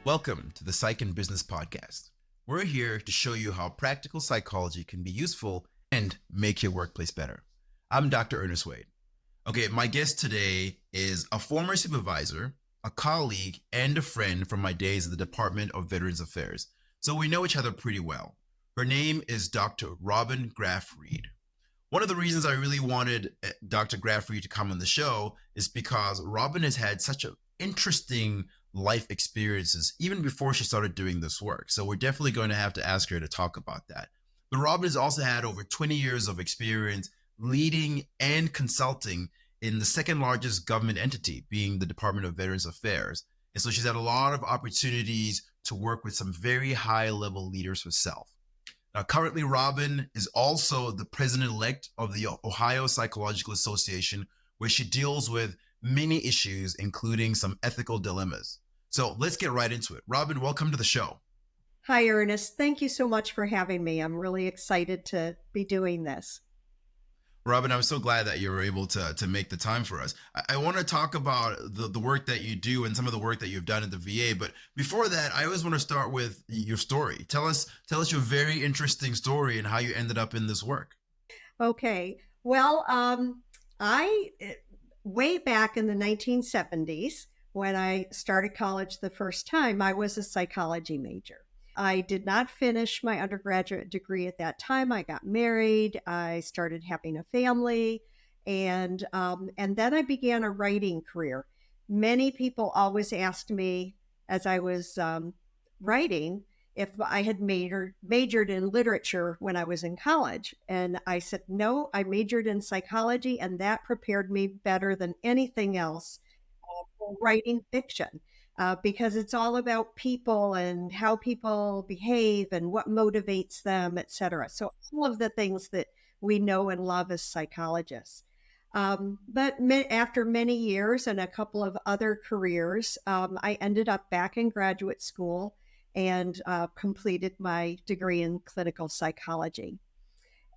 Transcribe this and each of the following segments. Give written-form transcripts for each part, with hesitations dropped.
Welcome to the Psych and Business Podcast. We're here to show you how practical psychology can be useful and make your workplace better. I'm Dr. Ernest Wayde. Okay, my guest today is a former supervisor, a colleague, and a friend from my days at the Department of Veterans Affairs. So we know each other pretty well. Her name is Dr. Robin Graff-Reed. One of the reasons I really wanted Dr. Graff-Reed to come on the show is because Robin has had such an interesting life experiences even before she started doing this work. So we're definitely going to have to ask her to talk about that. But Robin has also had over 20 years of experience leading and consulting in the second largest government entity, being the Department of Veterans Affairs. And so she's had a lot of opportunities to work with some very high level leaders herself. Now, currently, Robin is also the president-elect of the Ohio Psychological Association, where she deals with many issues, including some ethical dilemmas. So let's get right into it. Robin, welcome to the show. Hi, Ernest. Thank you so much for having me. I'm really excited to be doing this. Robin, I'm so glad that you were able to make the time for us. I want to talk about the work that you do and some of the work that you've done at the VA. But before that, I always want to start with your story. Tell us your very interesting story and how you ended up in this work. Okay. Well, I way back in the 1970s, when I started college the first time, I was a psychology major. I did not finish my undergraduate degree at that time. I got married. I started having a family, and then I began a writing career. Many people always asked me as I was writing if I had majored in literature when I was in college, and I said no. I majored in psychology, and that prepared me better than anything else for writing fiction. Because it's all about people and how people behave and what motivates them, et cetera. So all of the things that we know and love as psychologists. But after many years and a couple of other careers, I ended up back in graduate school and completed my degree in clinical psychology.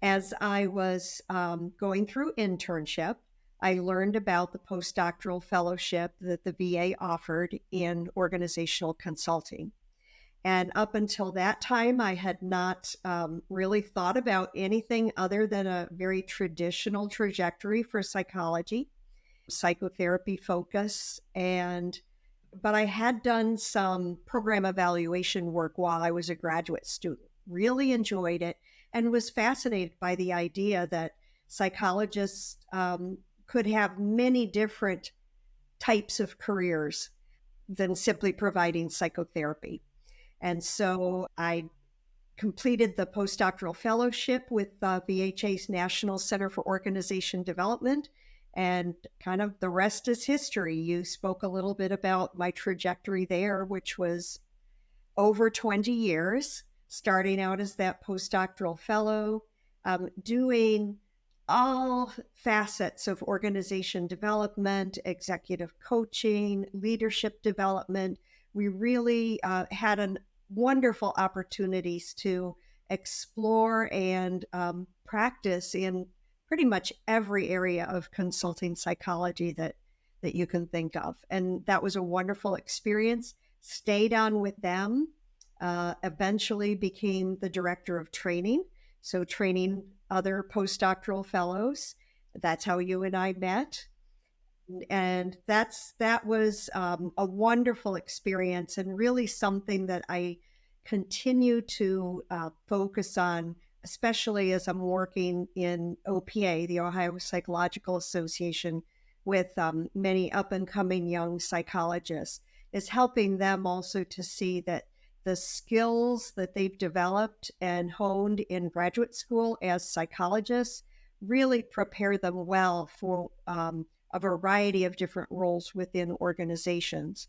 As I was going through internship, I learned about the postdoctoral fellowship that the VA offered in organizational consulting. And up until that time, I had not really thought about anything other than a very traditional trajectory for psychology, psychotherapy focus, but I had done some program evaluation work while I was a graduate student, really enjoyed it, and was fascinated by the idea that psychologists could have many different types of careers than simply providing psychotherapy. And so I completed the postdoctoral fellowship with VHA's National Center for Organization Development, and kind of the rest is history. You spoke a little bit about my trajectory there, which was over 20 years, starting out as that postdoctoral fellow, doing all facets of organization development, executive coaching, leadership development. We really had wonderful opportunities to explore and practice in pretty much every area of consulting psychology that you can think of. And that was a wonderful experience. Stayed on with them, eventually became the director of training. So training other postdoctoral fellows. That's how you and I met. And that was a wonderful experience, and really something that I continue to focus on, especially as I'm working in OPA, the Ohio Psychological Association, with many up and coming young psychologists, is helping them also to see that the skills that they've developed and honed in graduate school as psychologists really prepare them well for a variety of different roles within organizations,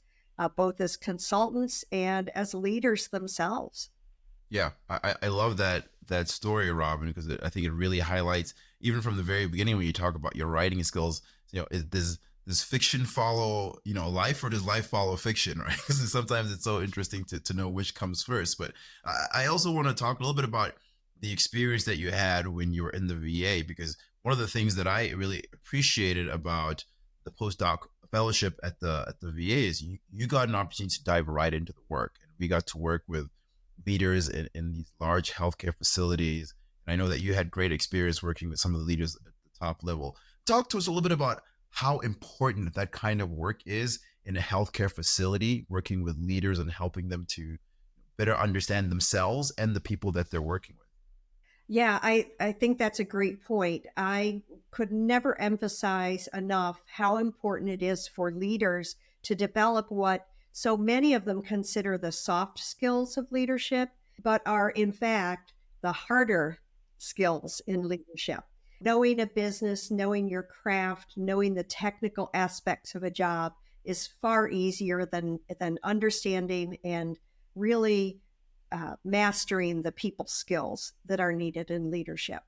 both as consultants and as leaders themselves. Yeah, I love that story, Robin, because I think it really highlights, even from the very beginning when you talk about your writing skills, does fiction follow, life, or does life follow fiction, right? Because sometimes it's so interesting to know which comes first. But I also want to talk a little bit about the experience that you had when you were in the VA, because one of the things that I really appreciated about the postdoc fellowship at the VAs, you got an opportunity to dive right into the work, and we got to work with leaders in these large healthcare facilities. And I know that you had great experience working with some of the leaders at the top level. Talk to us a little bit about how important that kind of work is in a healthcare facility, working with leaders and helping them to better understand themselves and the people that they're working with. Yeah, I think that's a great point. I could never emphasize enough how important it is for leaders to develop what so many of them consider the soft skills of leadership, but are in fact the harder skills in leadership. Knowing a business, knowing your craft, knowing the technical aspects of a job is far easier than understanding and really mastering the people skills that are needed in leadership.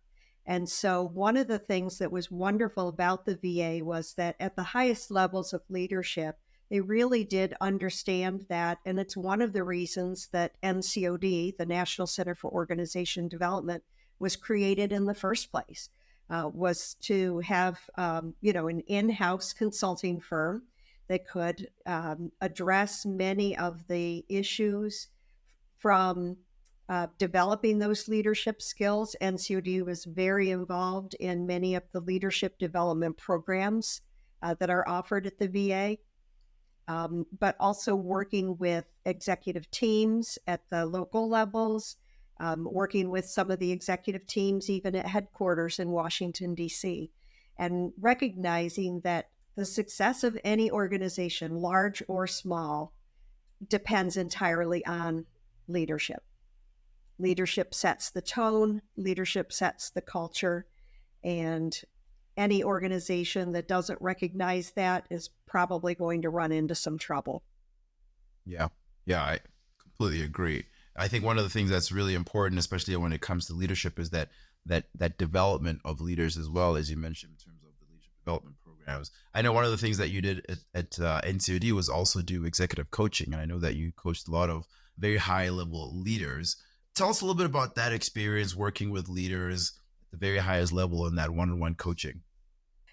And so, one of the things that was wonderful about the VA was that at the highest levels of leadership, they really did understand that. And it's one of the reasons that NCOD, the National Center for Organization Development, was created in the first place, was to have, an in-house consulting firm that could address many of the issues from developing those leadership skills. NCOD was very involved in many of the leadership development programs that are offered at the VA, but also working with executive teams at the local levels, working with some of the executive teams even at headquarters in Washington, D.C., and recognizing that the success of any organization, large or small, depends entirely on leadership. Leadership sets the tone, leadership sets the culture, and any organization that doesn't recognize that is probably going to run into some trouble. Yeah, yeah, I completely agree. I think one of the things that's really important, especially when it comes to leadership, is that development of leaders as well, as you mentioned, in terms of the leadership development programs. I know one of the things that you did at NCOD was also do executive coaching, and I know that you coached a lot of very high level leaders. Tell us a little bit about that experience working with leaders at the very highest level in that one-on-one coaching.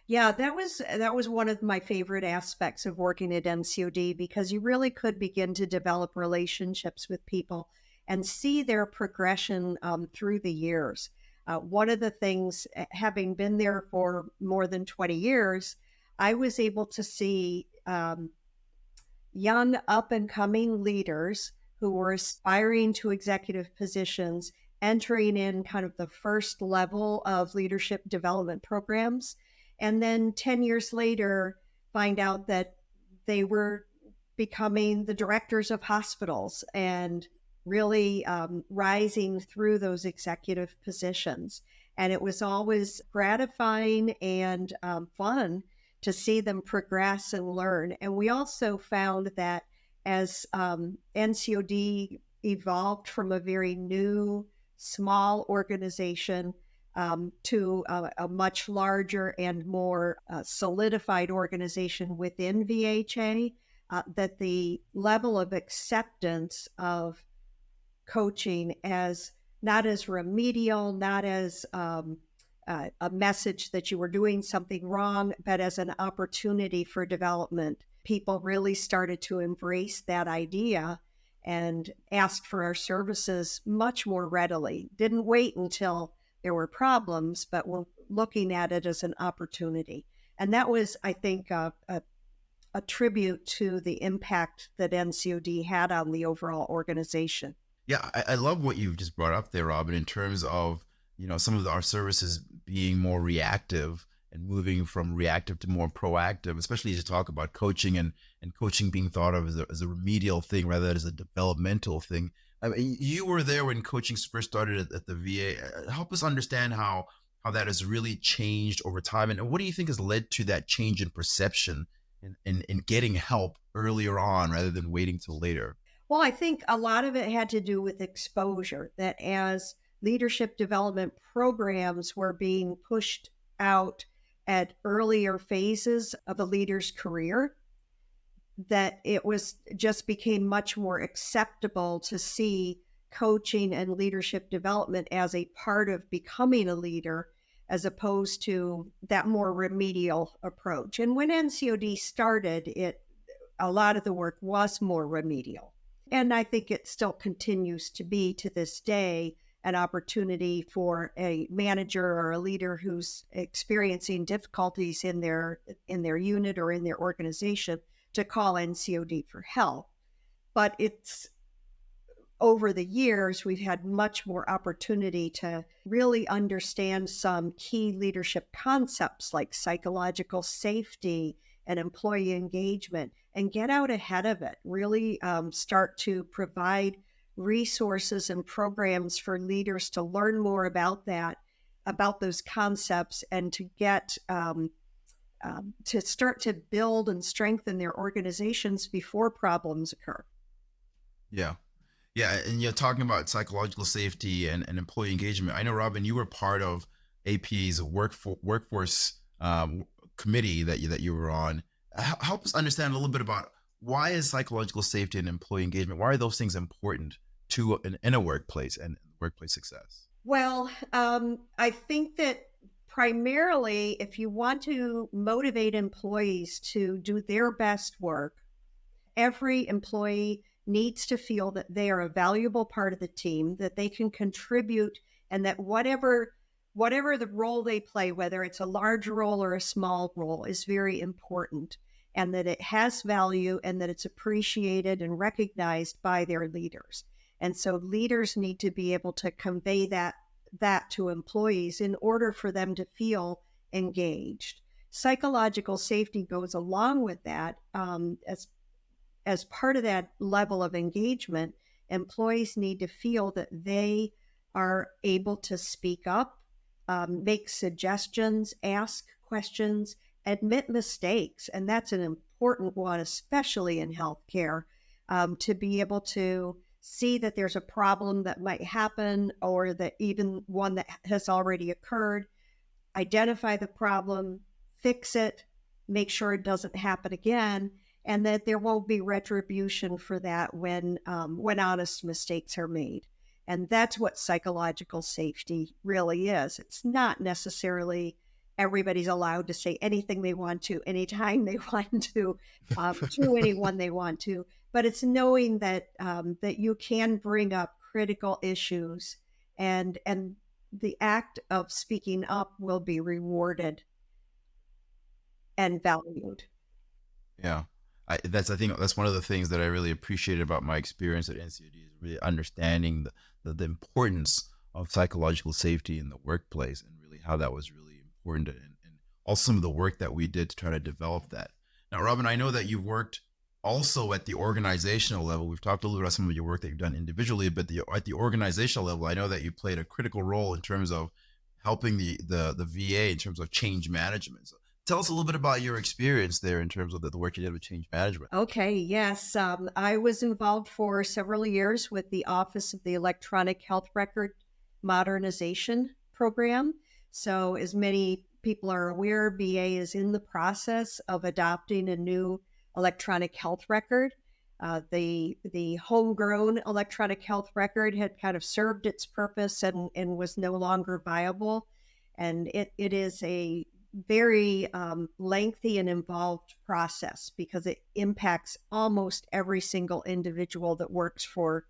Yeah, that was one of my favorite aspects of working at NCOD because you really could begin to develop relationships with people and see their progression through the years. One of the things, having been there for more than 20 years, I was able to see young up and coming leaders who were aspiring to executive positions entering in kind of the first level of leadership development programs. And then 10 years later, find out that they were becoming the directors of hospitals and really rising through those executive positions. And it was always gratifying and fun to see them progress and learn. And we also found that as NCOD evolved from a very new, small organization to a much larger and more solidified organization within VHA, that the level of acceptance of coaching as not as remedial, not as a message that you were doing something wrong, but as an opportunity for development. People really started to embrace that idea and asked for our services much more readily. Didn't wait until there were problems, but were looking at it as an opportunity. And that was, I think, a tribute to the impact that NCOD had on the overall organization. Yeah, I love what you've just brought up there, Robin, in terms of, some of our services being more reactive and moving from reactive to more proactive, especially as you talk about coaching and coaching being thought of as a remedial thing rather than as a developmental thing. I mean, you were there when coaching first started at the VA. Help us understand how that has really changed over time, and what do you think has led to that change in perception in getting help earlier on rather than waiting till later? Well, I think a lot of it had to do with exposure, that as leadership development programs were being pushed out at earlier phases of a leader's career, that it was just became much more acceptable to see coaching and leadership development as a part of becoming a leader as opposed to that more remedial approach. And when NCOD started, a lot of the work was more remedial. And I think it still continues to be to this day an opportunity for a manager or a leader who's experiencing difficulties in their unit or in their organization to call NCOD for help. But it's over the years, we've had much more opportunity to really understand some key leadership concepts like psychological safety and employee engagement and get out ahead of it, really start to provide resources and programs for leaders to learn more about that, about those concepts, and to get to start to build and strengthen their organizations before problems occur. Yeah. Yeah, and you're talking about psychological safety and employee engagement. I know, Robin, you were part of AP's workforce committee that you were on. Help us understand a little bit about why is psychological safety and employee engagement, why are those things important to in a workplace and workplace success? Well, I think that primarily, if you want to motivate employees to do their best work, every employee needs to feel that they are a valuable part of the team, that they can contribute, and that whatever the role they play, whether it's a large role or a small role, is very important, and that it has value and that it's appreciated and recognized by their leaders. And so leaders need to be able to convey that to employees in order for them to feel engaged. Psychological safety goes along with that. As part of that level of engagement, employees need to feel that they are able to speak up, make suggestions, ask questions, admit mistakes. And that's an important one, especially in healthcare, to be able to see that there's a problem that might happen or that even one that has already occurred, identify the problem, fix it, make sure it doesn't happen again, and that there won't be retribution for that when honest mistakes are made. And that's what psychological safety really is. It's not necessarily everybody's allowed to say anything they want to, anytime they want to anyone they want to, but it's knowing that that you can bring up critical issues, and the act of speaking up will be rewarded and valued. Yeah. I think that's one of the things that I really appreciated about my experience at NCOD is really understanding the importance of psychological safety in the workplace and really how that was really important and also some of the work that we did to try to develop that. Now, Robin, I know that you've worked also at the organizational level. We've talked a little bit about some of your work that you've done individually, but at the organizational level, I know that you played a critical role in terms of helping the VA in terms of change management. So tell us a little bit about your experience there in terms of the work you did with change management. Okay, yes. I was involved for several years with the Office of the Electronic Health Record Modernization Program. So, as many people are aware, VA is in the process of adopting a new electronic health record. The homegrown electronic health record had kind of served its purpose and was no longer viable. And it is a very lengthy and involved process because it impacts almost every single individual that works for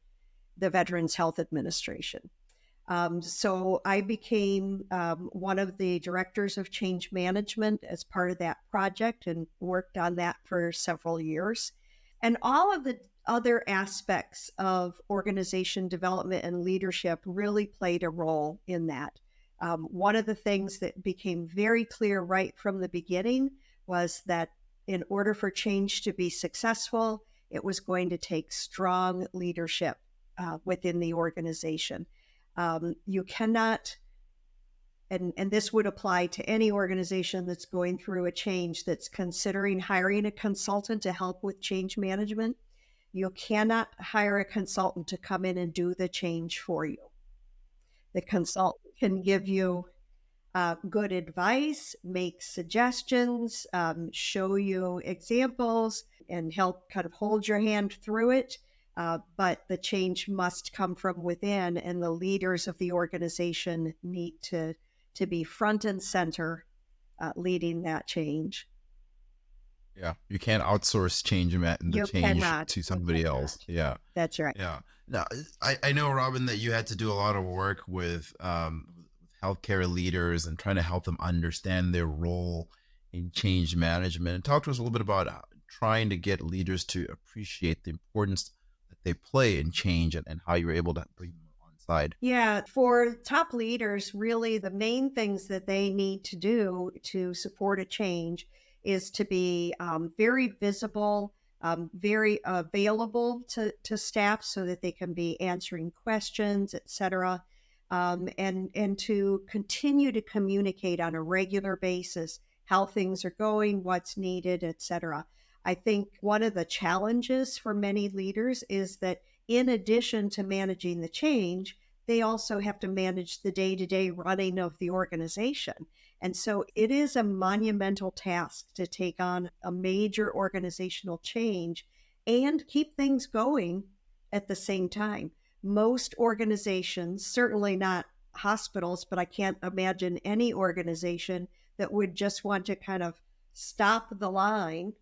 the Veterans Health Administration. So I became one of the directors of change management as part of that project and worked on that for several years. And all of the other aspects of organization development and leadership really played a role in that. One of the things that became very clear right from the beginning was that in order for change to be successful, it was going to take strong leadership within the organization. You cannot, and this would apply to any organization that's going through a change that's considering hiring a consultant to help with change management. You cannot hire a consultant to come in and do the change for you. The consultant can give you good advice, make suggestions, show you examples, and help kind of hold your hand through it. But the change must come from within, and the leaders of the organization need to to be front and center, leading that change. Yeah, you can't outsource the You change cannot. to You somebody else. cannot. Yeah, That's right. yeah. Now, I know, Robin, that you had to do a lot of work with healthcare leaders and trying to help them understand their role in change management. Talk to us a little bit about trying to get leaders to appreciate the importance that they play in change, and how you were able to bring them on side. Yeah, for top leaders, really the main things that they need to do to support a change is to be very visible, very available to staff so that they can be answering questions, etc. And to continue to communicate on a regular basis how things are going, what's needed, etc. I think one of the challenges for many leaders is that in addition to managing the change, they also have to manage the day to day running of the organization. And so it is a monumental task to take on a major organizational change and keep things going at the same time. Most organizations, certainly not hospitals, but I can't imagine any organization that would just want to kind of stop the line,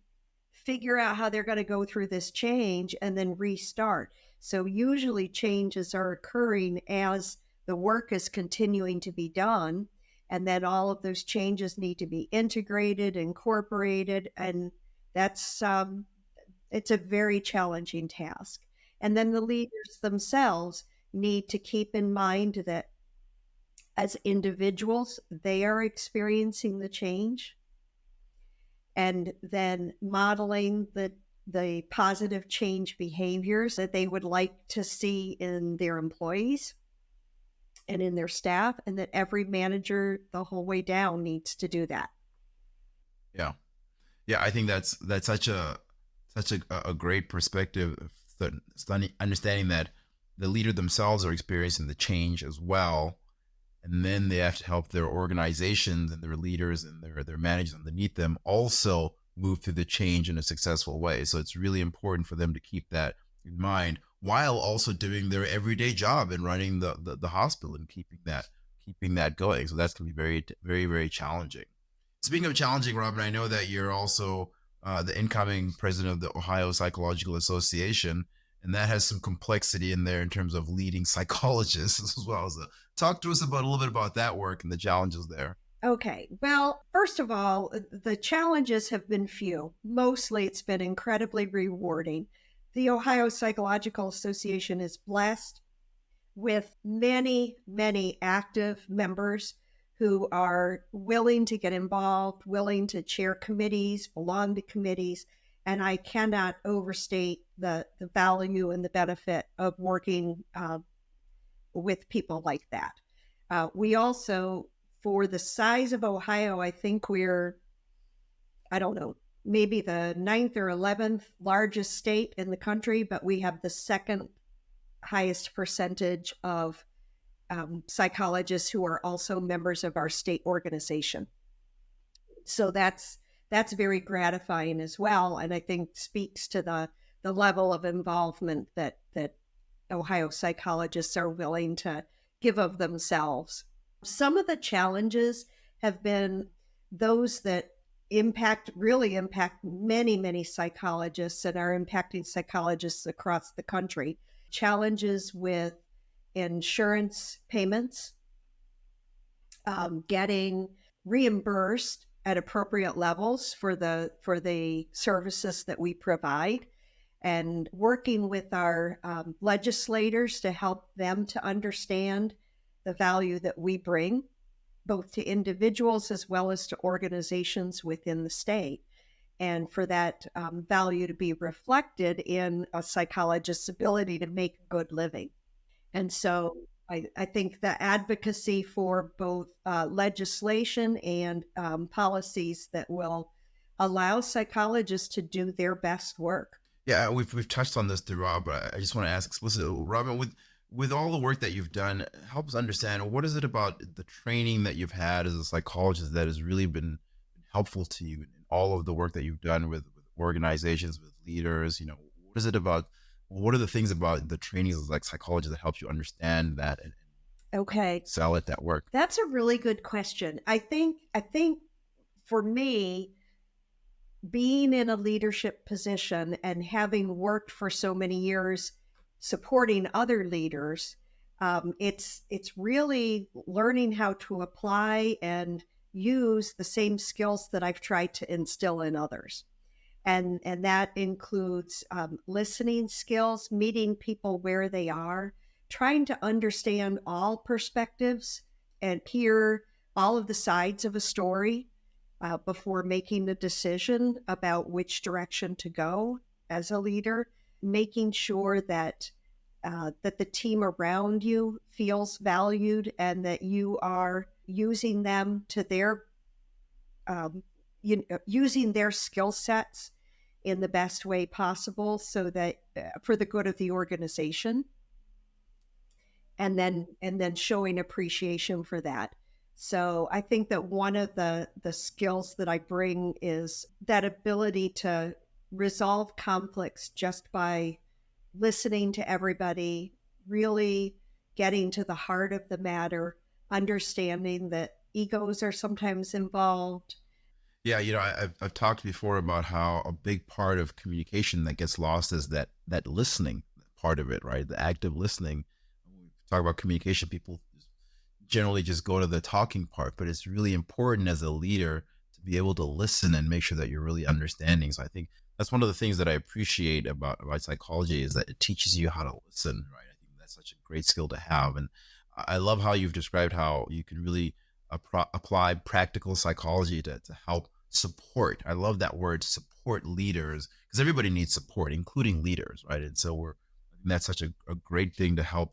figure out how they're going to go through this change, and then restart. So usually changes are occurring as the work is continuing to be done. And then all of those changes need to be integrated, incorporated. And that's, it's a very challenging task. And then the leaders themselves need to keep in mind that as individuals, they are experiencing the change, and then modeling the positive change behaviors that they would like to see in their employees and in their staff, and that every manager the whole way down needs to do that. Yeah, yeah. I think that's such a great perspective. Understanding that the leader themselves are experiencing the change as well, and then they have to help their organizations and their leaders and their managers underneath them also move through the change in a successful way. So it's really important for them to keep that in mind while also doing their everyday job and running the hospital and keeping that going. So that's going to be very, very, very challenging. Speaking of challenging, Robin, I know that you're also the incoming president of the Ohio Psychological Association, and that has some complexity in there in terms of leading psychologists as well. So talk to us about a little bit about that work and the challenges there. Okay. Well, first of all, the challenges have been few. Mostly it's been incredibly rewarding. The Ohio Psychological Association is blessed with many, many active members who are willing to get involved, willing to chair committees, belong to committees. And I cannot overstate the value and the benefit of working with people like that. We also, for the size of Ohio, I think we're, I don't know, maybe the 9th or 11th largest state in the country, but we have the second highest percentage of psychologists who are also members of our state organization. So that's very gratifying as well, and I think speaks to the level of involvement that Ohio psychologists are willing to give of themselves. Some of the challenges have been those that really impact many, many psychologists and are impacting psychologists across the country. Challenges with insurance payments, getting reimbursed at appropriate levels for the services that we provide, and working with our legislators to help them to understand the value that we bring, both to individuals as well as to organizations within the state, and for that value to be reflected in a psychologist's ability to make a good living. And so I think the advocacy for both legislation and policies that will allow psychologists to do their best work. Yeah, we've touched on this through Rob, but I just want to ask explicitly, Robin, with all the work that you've done, help us understand what is it about the training that you've had as a psychologist that has really been helpful to you in all of the work that you've done with organizations, with leaders. What is it about? What are the things about the training as like psychologists that helps you understand that and Okay. excel at that work? That's a really good question. I think for me, being in a leadership position and having worked for so many years supporting other leaders, it's really learning how to apply and use the same skills that I've tried to instill in others. And that includes listening skills, meeting people where they are, trying to understand all perspectives and hear all of the sides of a story before making the decision about which direction to go as a leader, making sure that that the team around you feels valued and that you are using them to their using their skill sets in the best way possible so that for the good of the organization, and then showing appreciation for that. So I think that one of the skills that I bring is that ability to resolve conflicts just by listening to everybody, really getting to the heart of the matter, understanding that egos are sometimes involved. Yeah, I've talked before about how a big part of communication that gets lost is that listening part of it, right? The active listening. When we talk about communication, people generally just go to the talking part, but it's really important as a leader to be able to listen and make sure that you're really understanding. So I think that's one of the things that I appreciate about psychology is that it teaches you how to listen, right? I think that's such a great skill to have. And I love how you've described how you can really apply practical psychology to help support. I love that word, support leaders, because everybody needs support, including leaders, right? And so I think that's such a great thing to help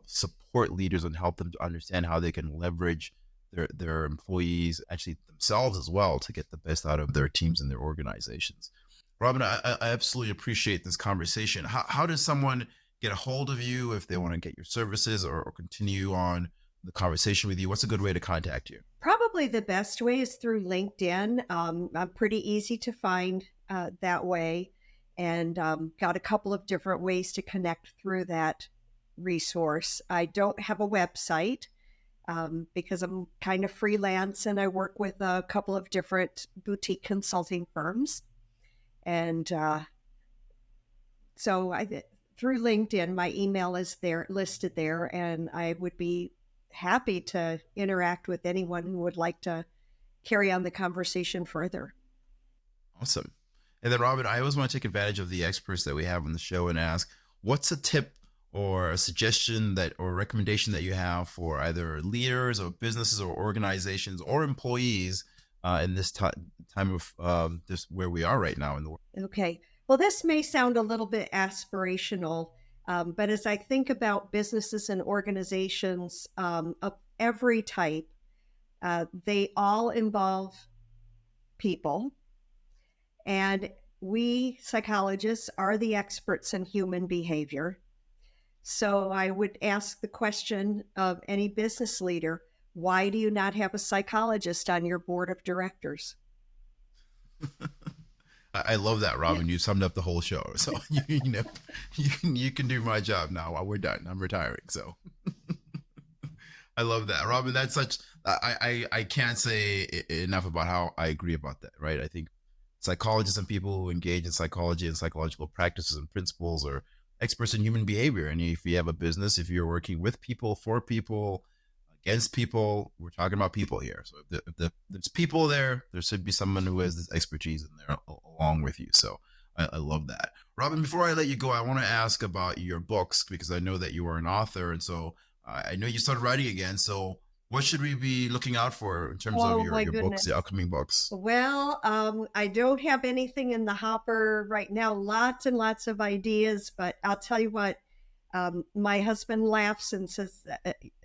support leaders and help them to understand how they can leverage their employees, actually themselves as well, to get the best out of their teams and their organizations. Robin, I absolutely appreciate this conversation. How does someone get a hold of you if they want to get your services or continue on the conversation with you? What's a good way to contact you? Probably the best way is through LinkedIn. I'm pretty easy to find that way, and got a couple of different ways to connect through that resource. I don't have a website because I'm kind of freelance and I work with a couple of different boutique consulting firms. And so through LinkedIn, my email is there listed there, and I would be happy to interact with anyone who would like to carry on the conversation further. Awesome. And then, Robin, I always want to take advantage of the experts that we have on the show and ask, what's a tip or a suggestion that or recommendation that you have for either leaders or businesses or organizations or employees in this time of this where we are right now in the world? Okay. Well, this may sound a little bit aspirational, but as I think about businesses and organizations of every type, they all involve people. And we psychologists are the experts in human behavior. So I would ask the question of any business leader, why do you not have a psychologist on your board of directors? I love that, Yeah. Robin. You summed up the whole show. So you can do my job now. While we're done, I'm retiring. So I love that, Robin. That's such. I can't say enough about how I agree about that. Right. I think psychologists and people who engage in psychology and psychological practices and principles are experts in human behavior. And if you have a business, if you're working with people, for people, against people, we're talking about people here. So if there's people there, there should be someone who has this expertise in there along with you. So I love that. Robin, before I let you go, I want to ask about your books because I know that you are an author. And so I know you started writing again. So what should we be looking out for in terms of Oh your, my your books, the goodness. upcoming books? Well, I don't have anything in the hopper right now. Lots and lots of ideas, but I'll tell you what. My husband laughs and says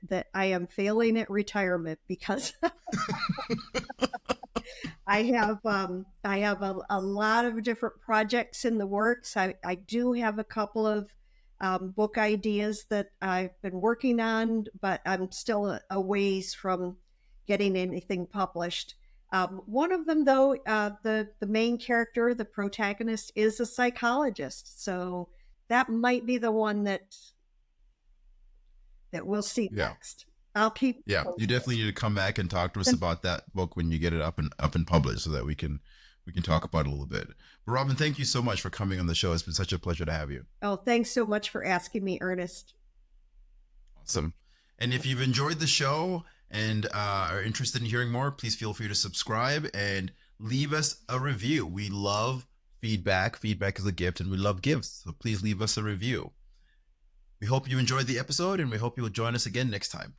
that I am failing at retirement because I have a lot of different projects in the works. I do have a couple of book ideas that I've been working on, but I'm still a ways from getting anything published. One of them, though, the main character, the protagonist, is a psychologist, so that might be the one that that we'll see Yeah. next. I'll keep. Yeah, you definitely need to come back and talk to us about that book when you get it up and published, so that we can talk about it a little bit. But Robin, thank you so much for coming on the show. It's been such a pleasure to have you. Oh, thanks so much for asking me, Ernest. Awesome. And if you've enjoyed the show and are interested in hearing more, please feel free to subscribe and leave us a review. We love feedback. Feedback is a gift, and we love gifts. So please leave us a review. We hope you enjoyed the episode, and we hope you will join us again next time.